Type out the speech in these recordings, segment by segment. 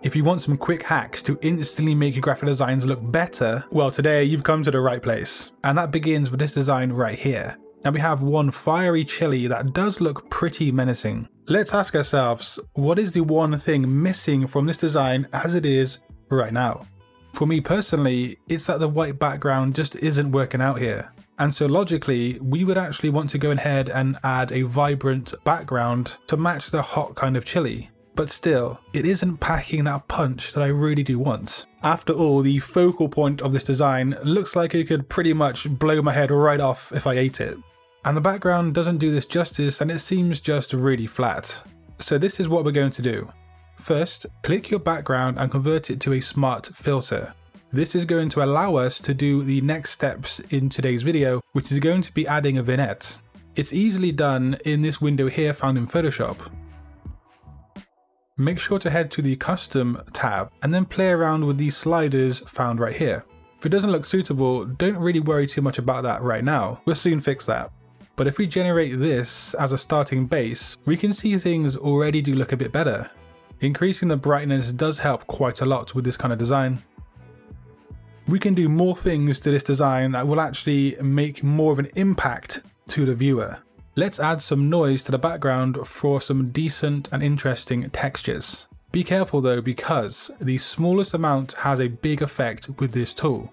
If you want some quick hacks to instantly make your graphic designs look better, well, today you've come to the right place. And that begins with this design right here. Now we have one fiery chili that does look pretty menacing. Let's ask ourselves, what is the one thing missing from this design as it is right now? For me personally, it's that the white background just isn't working out here. And so logically, we would actually want to go ahead and add a vibrant background to match the hot kind of chili. But still, it isn't packing that punch that I really do want. After all, the focal point of this design looks like it could pretty much blow my head right off if I ate it. And the background doesn't do this justice, and it seems just really flat. So this is what we're going to do. First, click your background and convert it to a smart filter. This is going to allow us to do the next steps in today's video, which is going to be adding a vignette. It's easily done in this window here found in Photoshop. Make sure to head to the Custom tab and then play around with these sliders found right here. If it doesn't look suitable, don't really worry too much about that right now, we'll soon fix that. But if we generate this as a starting base, we can see things already do look a bit better. Increasing the brightness does help quite a lot with this kind of design. We can do more things to this design that will actually make more of an impact to the viewer. Let's add some noise to the background for some decent and interesting textures. Be careful though, because the smallest amount has a big effect with this tool.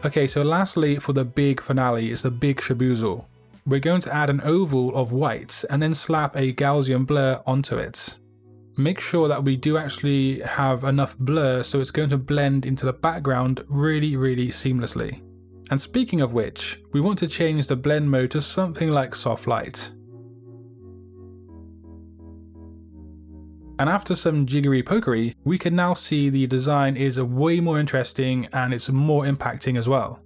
Okay, so lastly for the big finale is the big shaboozle. We're going to add an oval of white and then slap a Gaussian blur onto it. Make sure that we do actually have enough blur so it's going to blend into the background really seamlessly. And speaking of which, we want to change the blend mode to something like soft light. And after some jiggery pokery, we can now see the design is way more interesting and it's more impacting as well.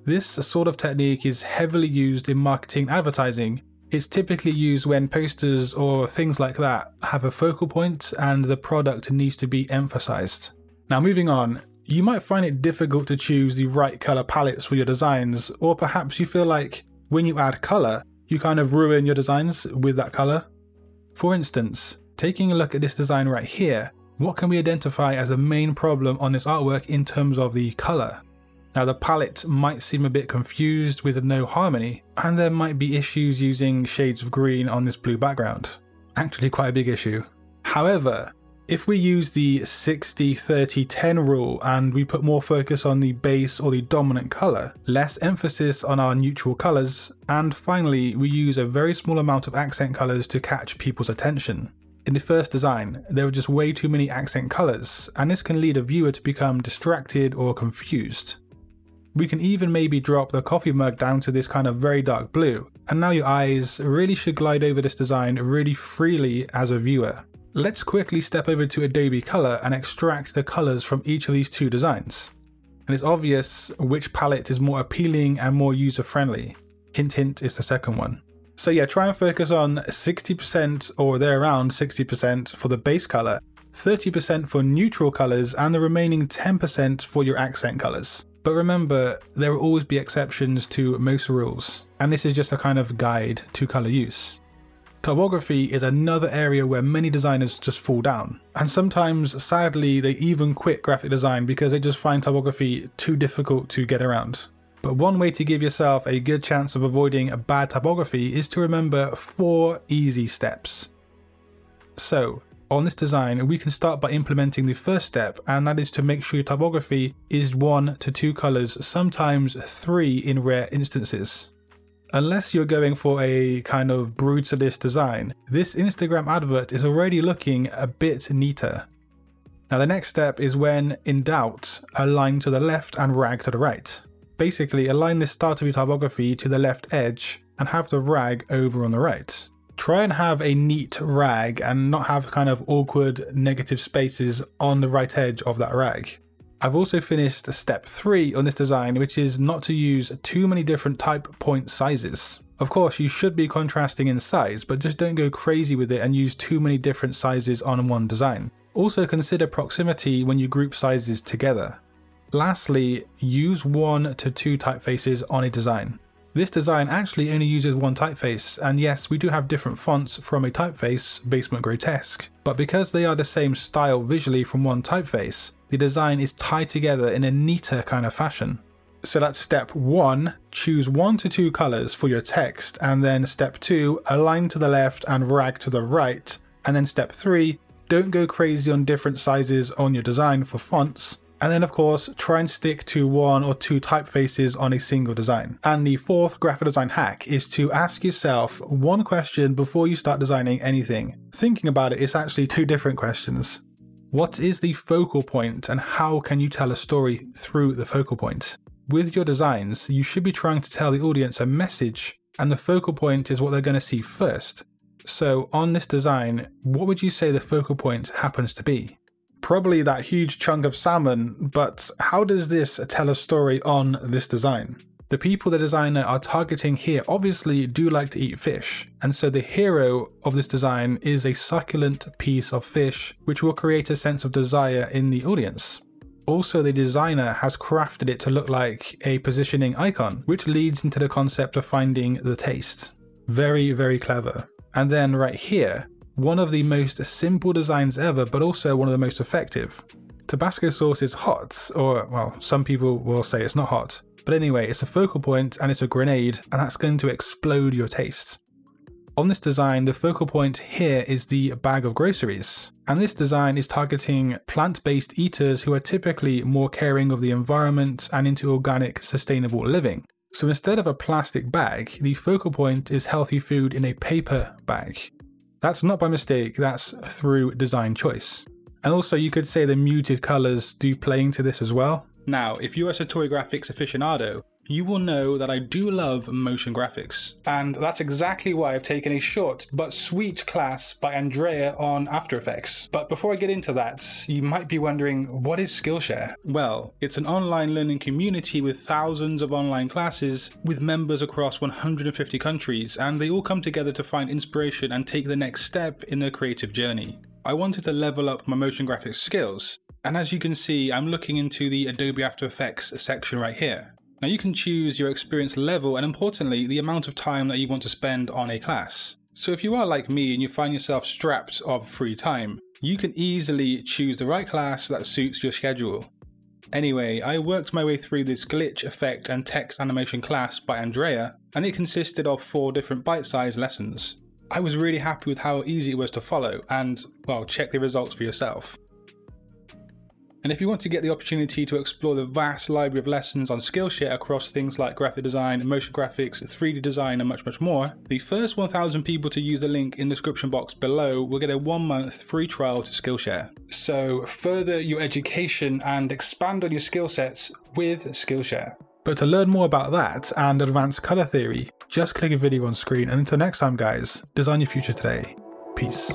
This sort of technique is heavily used in marketing and advertising. It's typically used when posters or things like that have a focal point and the product needs to be emphasized. Now moving on. You might find it difficult to choose the right color palettes for your designs, or perhaps you feel like when you add color, you kind of ruin your designs with that color. For instance, taking a look at this design right here, what can we identify as a main problem on this artwork in terms of the color? Now the palette might seem a bit confused with no harmony, and there might be issues using shades of green on this blue background. Actually quite a big issue. However, if we use the 60-30-10 rule and we put more focus on the base or the dominant color, less emphasis on our neutral colors, and finally we use a very small amount of accent colors to catch people's attention. In the first design, there were just way too many accent colors, and this can lead a viewer to become distracted or confused. We can even maybe drop the coffee mug down to this kind of very dark blue, and now your eyes really should glide over this design really freely as a viewer. Let's quickly step over to Adobe Color and extract the colors from each of these two designs. And it's obvious which palette is more appealing and more user-friendly. Hint hint is the second one. So yeah, try and focus on 60% or there around 60% for the base color, 30% for neutral colors, and the remaining 10% for your accent colors. But remember, there will always be exceptions to most rules, and this is just a kind of guide to color use. Typography is another area where many designers just fall down, and sometimes sadly they even quit graphic design because they just find typography too difficult to get around. But one way to give yourself a good chance of avoiding a bad typography is to remember 4 easy steps. So on this design we can start by implementing the first step, and that is to make sure your typography is 1 to 2 colors, sometimes 3 in rare instances. Unless you're going for a kind of brutalist design, this Instagram advert is already looking a bit neater. Now the next step is, when in doubt, align to the left and rag to the right. Basically align the start of your typography to the left edge and have the rag over on the right. Try and have a neat rag and not have kind of awkward negative spaces on the right edge of that rag. I've also finished step 3 on this design, which is not to use too many different type point sizes. Of course, you should be contrasting in size, but just don't go crazy with it and use too many different sizes on one design. Also consider proximity when you group sizes together. Lastly, use 1 to 2 typefaces on a design. This design actually only uses one typeface, and yes, we do have different fonts from a typeface, Basement Grotesque, but because they are the same style visually from one typeface, the design is tied together in a neater kind of fashion. So that's step 1, choose 1 to 2 colors for your text, and then step 2, align to the left and rag to the right, and then step 3, don't go crazy on different sizes on your design for fonts. And then of course, try and stick to 1 or 2 typefaces on a single design. And the 4th graphic design hack is to ask yourself one question before you start designing anything. Thinking about it, it's actually 2 different questions. What is the focal point and how can you tell a story through the focal point? With your designs, you should be trying to tell the audience a message, and the focal point is what they're going to see first. So on this design, what would you say the focal point happens to be? Probably that huge chunk of salmon, but how does this tell a story on this design? The people the designer are targeting here obviously do like to eat fish, and so the hero of this design is a succulent piece of fish, which will create a sense of desire in the audience. Also, the designer has crafted it to look like a positioning icon, which leads into the concept of finding the taste. Very, very clever. And then right here, one of the most simple designs ever, but also one of the most effective. Tabasco sauce is hot, or well, some people will say it's not hot. But anyway, it's a focal point and it's a grenade, and that's going to explode your taste. On this design, the focal point here is the bag of groceries. And this design is targeting plant-based eaters who are typically more caring of the environment and into organic, sustainable living. So instead of a plastic bag, the focal point is healthy food in a paper bag. That's not by mistake, that's through design choice. And also you could say the muted colors do play into this as well. Now, if you're a Satori graphics aficionado, you will know that I do love motion graphics. And that's exactly why I've taken a short but sweet class by Andrea on After Effects. But before I get into that, you might be wondering, what is Skillshare? Well, it's an online learning community with thousands of online classes with members across 150 countries, and they all come together to find inspiration and take the next step in their creative journey. I wanted to level up my motion graphics skills, and as you can see, I'm looking into the Adobe After Effects section right here. Now you can choose your experience level and importantly, the amount of time that you want to spend on a class. So if you are like me and you find yourself strapped of free time, you can easily choose the right class that suits your schedule. Anyway, I worked my way through this glitch effect and text animation class by Andrea, and it consisted of 4 different bite-sized lessons. I was really happy with how easy it was to follow, and well, check the results for yourself. And if you want to get the opportunity to explore the vast library of lessons on Skillshare across things like graphic design, motion graphics, 3D design and much more, the first 1,000 people to use the link in the description box below will get a 1-month free trial to Skillshare. So further your education and expand on your skill sets with Skillshare. But to learn more about that and advanced color theory, just click a video on screen, and until next time guys, design your future today. Peace.